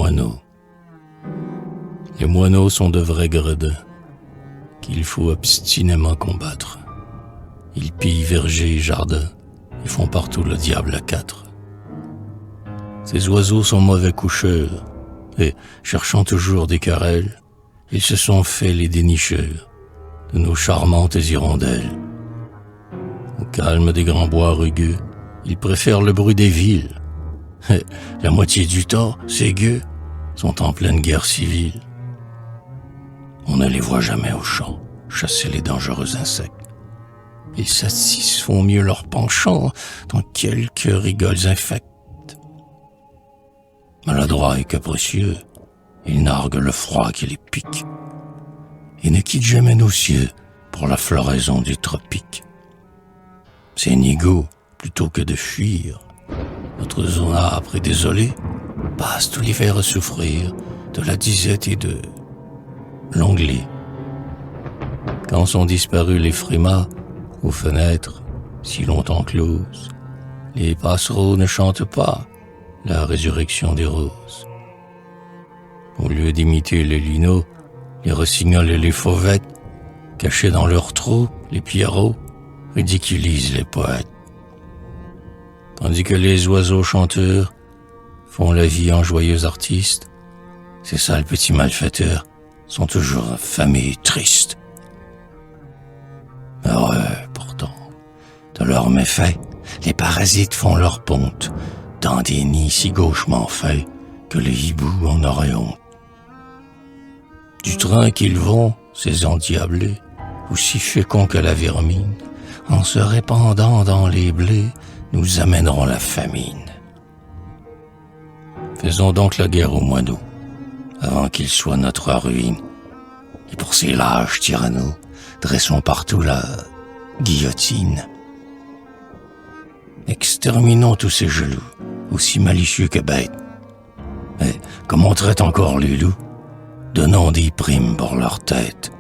moineaux. Les moineaux sont de vrais gredins qu'il faut obstinément combattre. Ils pillent vergers et jardins et font partout le diable à quatre. Ces oiseaux sont mauvais coucheurs et, cherchant toujours des querelles, ils se sont fait les dénicheurs de nos charmantes hirondelles. Au calme des grands bois rugueux, ils préfèrent le bruit des villes. Et la moitié du temps, ces gueux sont en pleine guerre civile. On ne les voit jamais au champ chasser les dangereux insectes. Ils satisfont mieux leur penchant dans quelques rigoles infectes. Maladroits et capricieux, ils narguent le froid qui les pique et ne quittent jamais nos cieux pour la floraison du tropique. Ces nigauds, plutôt que de fuir notre zone âpre et désolée, passent tout l'hiver à souffrir de la disette et de l'onglet. Quand sont disparus les frimas aux fenêtres si longtemps closes, les passereaux ne chantent pas la résurrection des roses. Au lieu d'imiter les linots, les rossignols et les fauvettes, cachés dans leurs trous, les pierrots ridiculisent les poètes. Tandis que les oiseaux chanteurs font la vie en joyeux artistes, ces sales petits malfaiteurs sont toujours affamés et tristes. Heureux, pourtant, de leurs méfaits, les parasites font leur ponte dans des nids si gauchement faits que le hibou en aurait honte. Du train qu'ils vont, ces endiablés, aussi féconds que la vermine, en se répandant dans les blés, nous amèneront la famine. Faisons donc la guerre aux moineaux, avant qu'ils soient notre ruine. Et pour ces lâches tyranneaux, dressons partout la guillotine. Exterminons tous ces jaloux, aussi malicieux que bêtes. Mais comme on traite encore les loups, donnons des primes pour leur tête.